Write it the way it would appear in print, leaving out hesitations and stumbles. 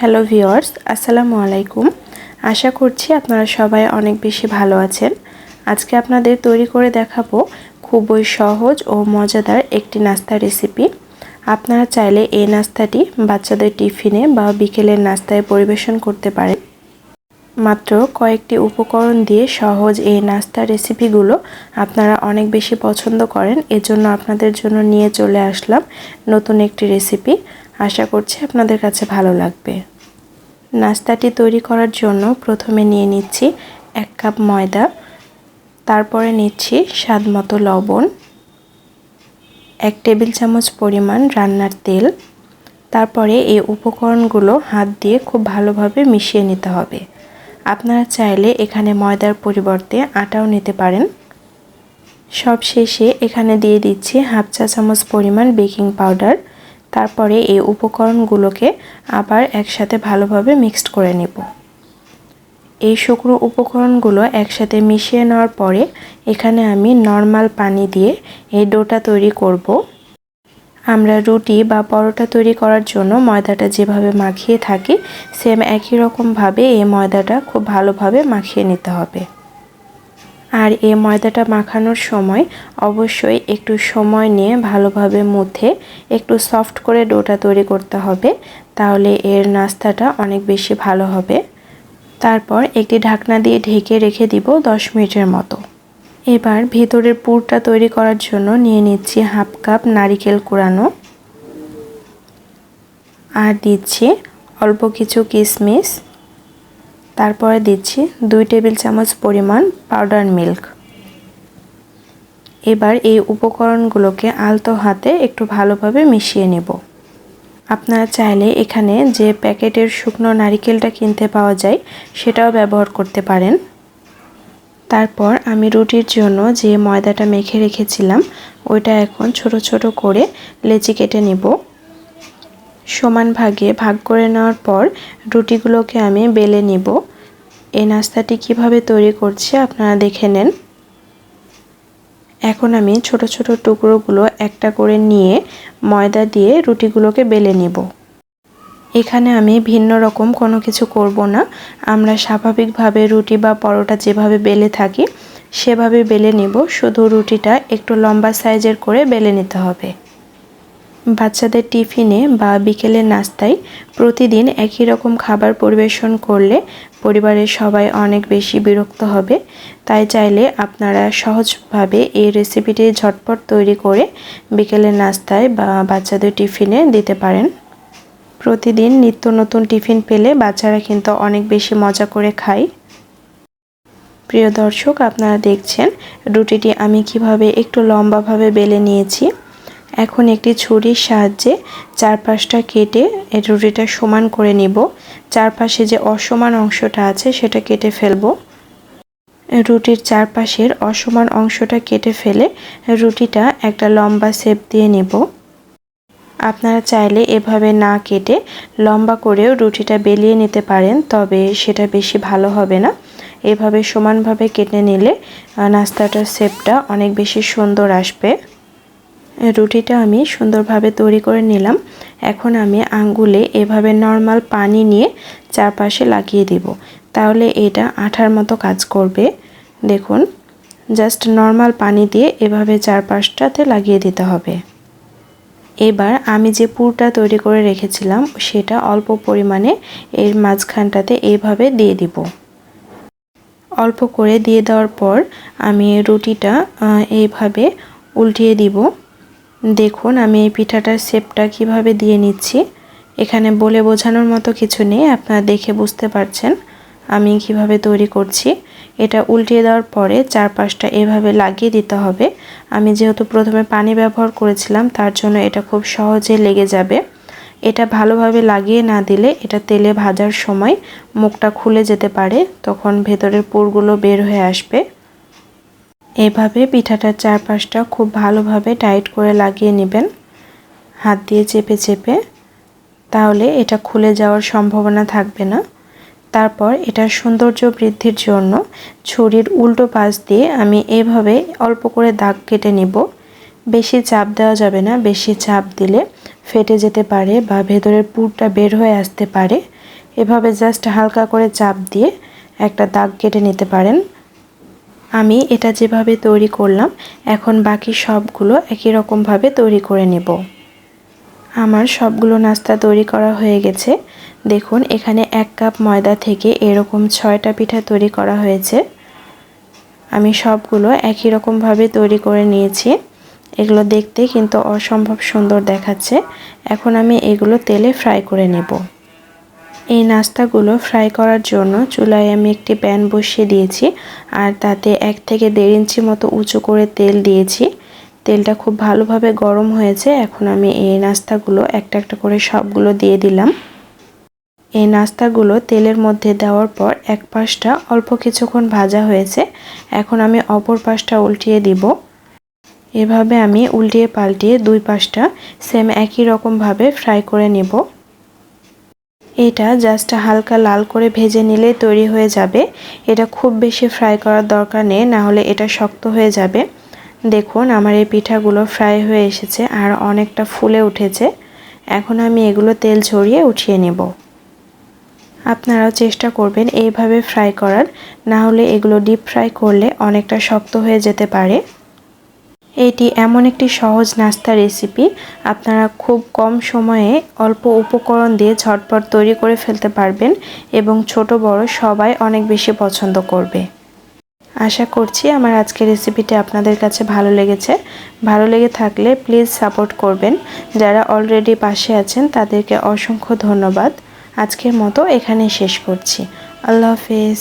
Hello viewers, আসসালামু আলাইকুম। আশা করছি আপনারা সবাই অনেক বেশি ভালো আছেন। আজকে আপনাদের তৈরি করে দেখাবো খুবই সহজ ও মজাদার একটি নাস্তা রেসিপি। আপনারা চাইলে এই নাস্তাটি বাচ্চাদের টিফিনে বা বিকেলের নাস্তায় পরিবেশন করতে পারেন। মাত্র কয়েকটি উপকরণ দিয়ে সহজ এই নাস্তা রেসিপিগুলো আপনারা অনেক বেশি পছন্দ করেন, এজন্য আপনাদের জন্য নিয়ে চলে আসলাম নতুন একটি রেসিপি। আশা করছি আপনাদের কাছে ভালো লাগবে। নাস্তাটি তৈরি করার জন্য প্রথমে নিয়ে নিচ্ছি 1 কাপ ময়দা, তারপরে নিচ্ছি স্বাদমতো লবণ, 1 টেবিল চামচ পরিমাণ রান্নার তেল। তারপরে এই উপকরণগুলো হাত দিয়ে খুব ভালোভাবে মিশিয়ে নিতে হবে। আপনারা চাইলে এখানে ময়দার পরিবর্তে আটাও নিতে পারেন। সবশেষে এখানে দিয়ে দিচ্ছি 1/2 চা চামচ পরিমাণ বেকিং পাউডার। তারপরে এই উপকরণগুলোকে আবার একসাথে ভালোভাবে মিক্সড করে নেব। এই শুকনো উপকরণগুলো একসাথে মিশিয়ে নেওয়ার পরে এখানে আমি নরমাল পানি দিয়ে এই ডোটা তৈরি করব। আমরা রুটি বা পরোটা তৈরি করার জন্য ময়দাটা যেভাবে মাখিয়ে থাকি, সেম একই রকমভাবে এই ময়দাটা খুব ভালোভাবে মাখিয়ে নিতে হবে। আর এই ময়দাটা মাখানোর সময় অবশ্যই একটু সময় নিয়ে ভালোভাবে মুথে একটু সফট করে ডোটা তৈরি করতে হবে, তাহলে এর নাস্তাটা অনেক বেশি ভালো হবে। তারপর একটি ঢাকনা দিয়ে ঢেকে রেখে দিব 10 মিনিটের মতো। এবার ভিতরের পুরটা তৈরি করার জন্য নিয়ে নিচ্ছি 1/2 কাপ নারিকেল কোরানো, আর দিচ্ছি অল্প কিছু কিশমিশ, তারপরে দিচ্ছি 2 টেবিল চামচ পরিমাণ পাউডার মিল্ক। এবার এই উপকরণগুলোকে আলতো হাতে একটু ভালোভাবে মিশিয়ে নেব। আপনারা চাইলে এখানে যে প্যাকেটের শুকনো নারিকেলটা কিনতে পাওয়া যায় সেটাও ব্যবহার করতে পারেন। তারপর আমি রুটির জন্য যে ময়দাটা মেখে রেখেছিলাম ওইটা এখন ছোট ছোট করে লেচি কেটে নেব। সমান ভাগে ভাগ করে নেওয়ার পর রুটিগুলোকে আমি বেলে নেব। এই নাস্তাটি কিভাবে তৈরি করছি আপনারা দেখে নেন। এখন আমি ছোট ছোট টুকরোগুলো একটা করে নিয়ে ময়দা দিয়ে রুটিগুলোকে বেলে নেব। এখানে আমি ভিন্ন রকম কোনো কিছু করব না। আমরা স্বাভাবিকভাবে রুটি বা পরোটা যেভাবে বেলে থাকি সেভাবে বেলে নেব, শুধু রুটিটা একটু লম্বা সাইজের করে বেলে নিতে হবে। বাচ্চাদের টিফিনে বা বিকেলের নাস্তায় প্রতিদিন একই রকম খাবার পরিবেশন করলে পরিবারের সবাই অনেক বেশি বিরক্ত হবে। তাই চাইলে আপনারা সহজভাবে এই রেসিপিটি ঝটপট তৈরি করে বিকেলের নাস্তায় বা বাচ্চাদের টিফিনে দিতে পারেন। প্রতিদিন নিত্য নতুন টিফিন পেলে বাচ্চারা কিন্তু অনেক বেশি মজা করে খায়। প্রিয় দর্শক, আপনারা দেখছেন রুটিটি আমি কিভাবে একটু লম্বাভাবে বেলে নিয়েছি। এখন একটি ছুরির সাহায্যে চারপাশটা কেটে এই রুটিটা সমান করে নিব। চারপাশে যে অসমান অংশটা আছে সেটা কেটে ফেলব। রুটির চারপাশের অসমান অংশটা কেটে ফেলে রুটিটা একটা লম্বা শেপ দিয়ে নেব। আপনারা চাইলে এভাবে না কেটে লম্বা করেও রুটিটা বেলিয়ে নিতে পারেন, তবে সেটা বেশি ভালো হবে না। এভাবে সমানভাবে কেটে নিলে নাস্তাটার শেপটা অনেক বেশি সুন্দর আসবে। রুটিটা আমি সুন্দরভাবে তৈরি করে নিলাম। এখন আমি আঙ্গুলে এভাবে নরমাল পানি নিয়ে চারপাশে লাগিয়ে দিব, তাহলে এটা আঠার মতো কাজ করবে। দেখুন, জাস্ট নরমাল পানি দিয়ে এভাবে চারপাশটাতে লাগিয়ে দিতে হবে। এবার আমি যে পুরটা তৈরি করে রেখেছিলাম সেটা অল্প পরিমাণে এর মাঝখানটাতে এইভাবে দিয়ে দিব। অল্প করে দিয়ে দেওয়ার পর আমি রুটিটা এইভাবে উল্টিয়ে দিব। দেখুন আমি এই পিঠাটার শেপটা কিভাবে দিয়ে নিচ্ছি। এখানে বলে বোঝানোর মতো কিছু নেই, আপনারা দেখে বুঝতে পারছেন আমি কিভাবে তৈরি করছি। এটা উল্টিয়ে দেওয়ার পরে চারপাশটা এভাবে লাগিয়ে দিতে হবে। আমি যেহেতু প্রথমে পানি ব্যবহার করেছিলাম তার জন্য এটা খুব সহজে লেগে যাবে। এটা ভালোভাবে লাগিয়ে না দিলে এটা তেলে ভাজার সময় মুখটা খুলে যেতে পারে, তখন ভেতরের পুরগুলো বের হয়ে আসবে। এভাবে পিঠাটার চারপাশটা খুব ভালোভাবে টাইট করে লাগিয়ে নেবেন হাত দিয়ে চেপে চেপে, তাহলে এটা খুলে যাওয়ার সম্ভাবনা থাকবে না। তারপর এটার সৌন্দর্য বৃদ্ধির জন্য ছুরির উল্টো পাশ দিয়ে আমি এভাবে অল্প করে দাগ কেটে নিব। বেশি চাপ দেওয়া যাবে না, বেশি চাপ দিলে ফেটে যেতে পারে বা ভেতরের পুরটা বের হয়ে আসতে পারে। এভাবে জাস্ট হালকা করে চাপ দিয়ে একটা দাগ কেটে নিতে পারেন। আমি এটা যেভাবে তৈরি করলাম, এখন বাকি সবগুলো একই রকমভাবে তৈরি করে নেব। আমার সবগুলো নাস্তা তৈরি করা হয়ে গেছে। দেখুন এখানে 1 কাপ ময়দা থেকে এরকম 6টা পিঠা তৈরি করা হয়েছে। আমি সবগুলো একই রকমভাবে তৈরি করে নিয়েছি। এগুলো দেখতে কিন্তু অসম্ভব সুন্দর দেখাচ্ছে। এখন আমি এগুলো তেলে ফ্রাই করে নেব। এই নাস্তাগুলো ফ্রাই করার জন্য চুলায় আমি একটি প্যান বসিয়ে দিয়েছি আর তাতে 1 থেকে 1.5 ইঞ্চি মতো উঁচু করে তেল দিয়েছি। তেলটা খুব ভালোভাবে গরম হয়েছে। এখন আমি এই নাস্তাগুলো একটা একটা করে সবগুলো দিয়ে দিলাম। এই নাস্তাগুলো তেলের মধ্যে দেওয়ার পর এক পাশটা অল্প কিছুক্ষণ ভাজা হয়েছে। এখন আমি অপর পাশটা উল্টিয়ে দিব। এভাবে আমি উল্টিয়ে পাল্টিয়ে দুই পাশটা সেম একই রকমভাবে ফ্রাই করে নেব। এটা জাস্ট হালকা লাল করে ভেজে নিলে তৈরি হয়ে যাবে। এটা খুব বেশি ফ্রাই করার দরকার নেই, না হলে এটা শক্ত হয়ে যাবে। দেখুন আমার এই পিঠাগুলো ফ্রাই হয়ে এসেছে আর অনেকটা ফুলে উঠেছে। এখন আমি এগুলো তেল ঝরিয়ে উঠিয়ে নেব। আপনারাও চেষ্টা করবেন এইভাবে ফ্রাই করার, না হলে এগুলো ডিপ ফ্রাই করলে অনেকটা শক্ত হয়ে যেতে পারে। এটি এমন একটি সহজ নাস্তা রেসিপি, আপনারা খুব কম সময়ে অল্প উপকরণ দিয়ে ঝটপট তৈরি করে ফেলতে পারবেন এবং ছোট বড় সবাই অনেক বেশি পছন্দ করবে। আশা করছি আমার আজকের রেসিপিটি আপনাদের কাছে ভালো লেগেছে। ভালো লেগে থাকলে প্লিজ সাপোর্ট করবেন। যারা অলরেডি পাশে আছেন তাদেরকে অসংখ্য ধন্যবাদ। আজকের মতো এখানেই শেষ করছি। আল্লাহ হাফেজ।